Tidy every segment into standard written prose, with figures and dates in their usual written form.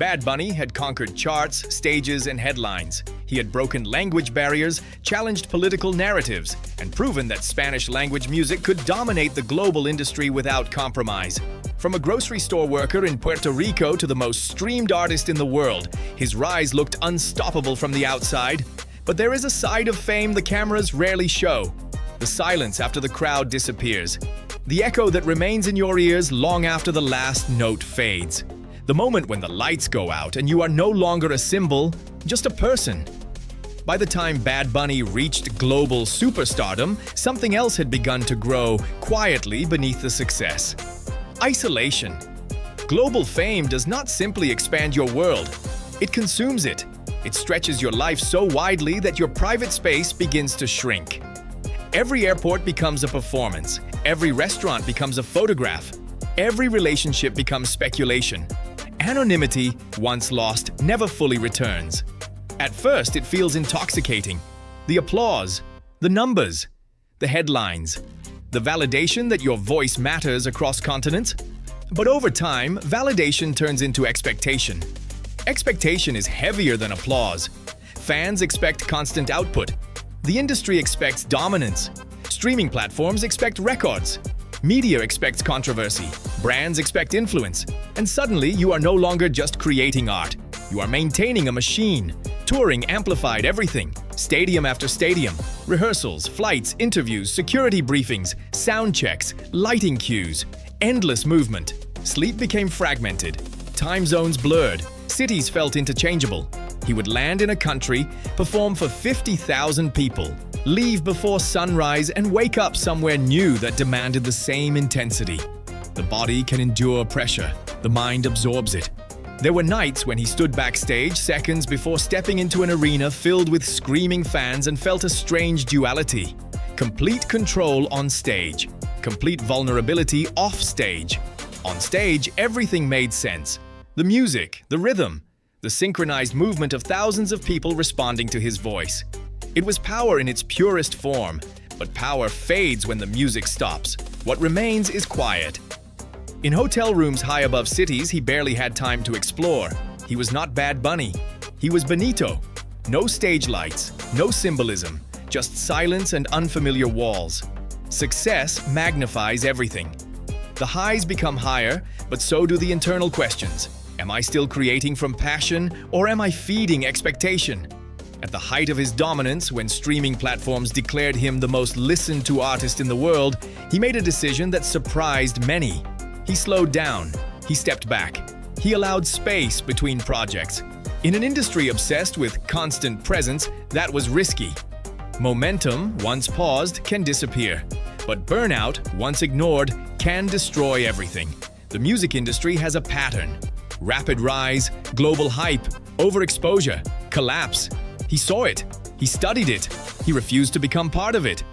Bad Bunny had conquered charts, stages, and headlines. He had broken language barriers, challenged political narratives, and proven that Spanish-language music could dominate the global industry without compromise. From a grocery store worker in Puerto Rico to the most streamed artist in the world, his rise looked unstoppable from the outside. But there is a side of fame the cameras rarely show: the silence after the crowd disappears. The echo that remains in your ears long after the last note fades. The moment when the lights go out and you are no longer a symbol, just a person. By the time Bad Bunny reached global superstardom, something else had begun to grow quietly beneath the success. Isolation. Global fame does not simply expand your world, it consumes it. It stretches your life so widely that your private space begins to shrink. Every airport becomes a performance. Every restaurant becomes a photograph. Every relationship becomes speculation. Anonymity, once lost, never fully returns. At first, it feels intoxicating. The applause, the numbers, the headlines, the validation that your voice matters across continents. But over time, validation turns into expectation. Expectation is heavier than applause. Fans expect constant output. The industry expects dominance. Streaming platforms expect records. Media expects controversy. Brands expect influence. And suddenly, you are no longer just creating art. You are maintaining a machine. Touring amplified everything. Stadium after stadium. Rehearsals, flights, interviews, security briefings, sound checks, lighting cues. Endless movement. Sleep became fragmented. Time zones blurred. Cities felt interchangeable. He would land in a country, perform for 50,000 people, leave before sunrise, and wake up somewhere new that demanded the same intensity. The body can endure pressure. The mind absorbs it. There were nights when he stood backstage seconds before stepping into an arena filled with screaming fans and felt a strange duality. Complete control on stage. Complete vulnerability off stage. On stage, everything made sense. The music, the rhythm, the synchronized movement of thousands of people responding to his voice. It was power in its purest form, but power fades when the music stops. What remains is quiet. In hotel rooms high above cities, he barely had time to explore. He was not Bad Bunny. He was Benito. No stage lights, no symbolism, just silence and unfamiliar walls. Success magnifies everything. The highs become higher, but so do the internal questions. Am I still creating from passion, or am I feeding expectation? At the height of his dominance, when streaming platforms declared him the most listened to artist in the world, he made a decision that surprised many. He slowed down. He stepped back. He allowed space between projects. In an industry obsessed with constant presence, that was risky. Momentum, once paused, can disappear. But burnout, once ignored, can destroy everything. The music industry has a pattern. Rapid rise, global hype, overexposure, collapse. He saw it. He studied it. He refused to become part of it.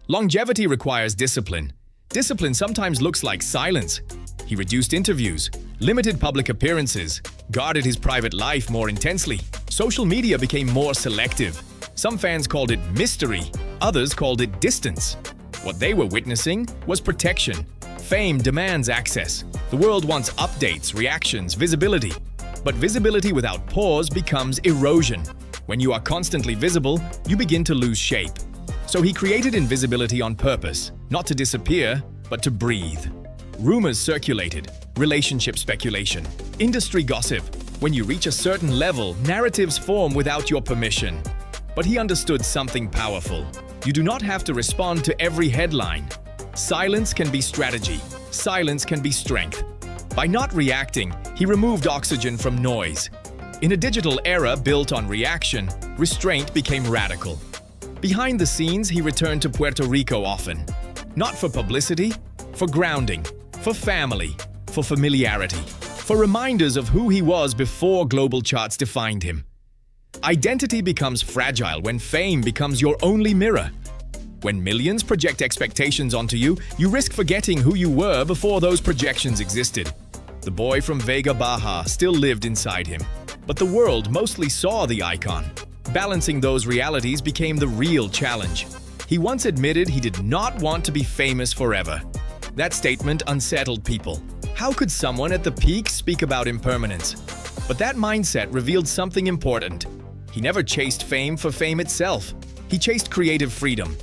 Longevity requires discipline. Discipline sometimes looks like silence. He reduced interviews, limited public appearances, guarded his private life more intensely. Social media became more selective. Some fans called it mystery, others called it distance. What they were witnessing was protection. Fame demands access. The world wants updates, reactions, visibility. But visibility without pause becomes erosion. When you are constantly visible, you begin to lose shape. So he created invisibility on purpose, not to disappear, but to breathe. Rumors circulated, relationship speculation, industry gossip. When you reach a certain level, narratives form without your permission. But he understood something powerful. You do not have to respond to every headline. Silence can be strategy. Silence can be strength. By not reacting, he removed oxygen from noise. In a digital era built on reaction, restraint became radical. Behind the scenes, he returned to Puerto Rico often. Not for publicity, for grounding, for family, for familiarity, for reminders of who he was before global charts defined him. Identity becomes fragile when fame becomes your only mirror. When millions project expectations onto you, you risk forgetting who you were before those projections existed. The boy from Vega Baja still lived inside him, but the world mostly saw the icon. Balancing those realities became the real challenge. He once admitted he did not want to be famous forever. That statement unsettled people. How could someone at the peak speak about impermanence? But that mindset revealed something important. He never chased fame for fame itself. He chased creative freedom.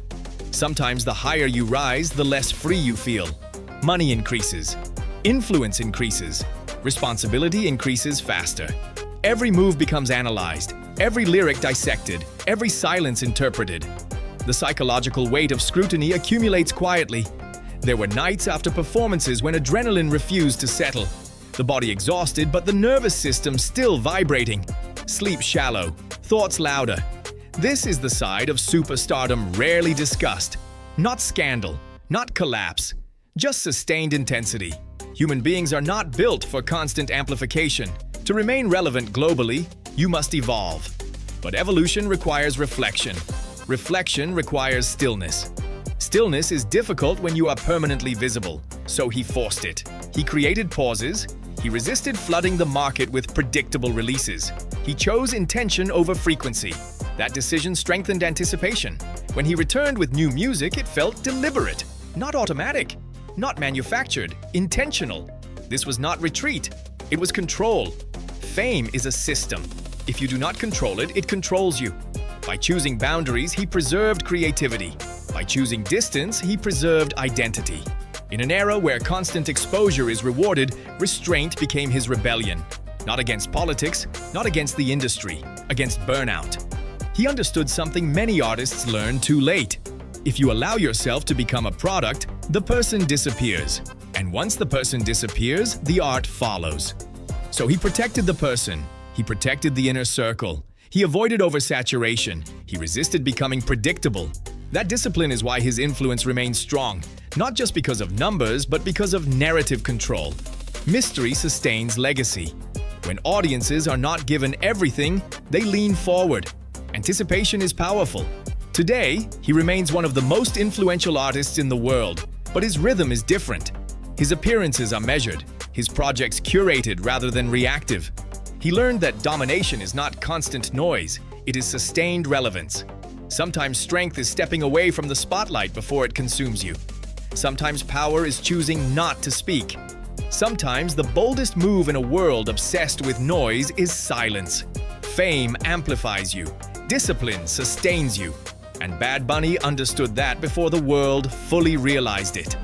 Sometimes the higher you rise, the less free you feel. Money increases. Influence increases. Responsibility increases faster. Every move becomes analyzed. Every lyric dissected. Every silence interpreted. The psychological weight of scrutiny accumulates quietly. There were nights after performances when adrenaline refused to settle. The body exhausted, but the nervous system still vibrating. Sleep shallow, thoughts louder. This is the side of superstardom rarely discussed. Not scandal, not collapse, just sustained intensity. Human beings are not built for constant amplification. To remain relevant globally, you must evolve. But evolution requires reflection. Reflection requires stillness. Stillness is difficult when you are permanently visible, so he forced it. He created pauses. He resisted flooding the market with predictable releases. He chose intention over frequency. That decision strengthened anticipation. When he returned with new music, it felt deliberate, not automatic, not manufactured, intentional. This was not retreat, it was control. Fame is a system. If you do not control it, it controls you. By choosing boundaries, he preserved creativity. By choosing distance, he preserved identity. In an era where constant exposure is rewarded, restraint became his rebellion. Not against politics, not against the industry, against burnout. He understood something many artists learn too late. If you allow yourself to become a product, the person disappears. And once the person disappears, the art follows. So he protected the person. He protected the inner circle. He avoided oversaturation. He resisted becoming predictable. That discipline is why his influence remains strong, not just because of numbers, but because of narrative control. Mystery sustains legacy. When audiences are not given everything, they lean forward. Anticipation is powerful. Today, he remains one of the most influential artists in the world, but his rhythm is different. His appearances are measured, his projects curated rather than reactive. He learned that domination is not constant noise, it is sustained relevance. Sometimes strength is stepping away from the spotlight before it consumes you. Sometimes power is choosing not to speak. Sometimes the boldest move in a world obsessed with noise is silence. Fame amplifies you. Discipline sustains you. And Bad Bunny understood that before the world fully realized it.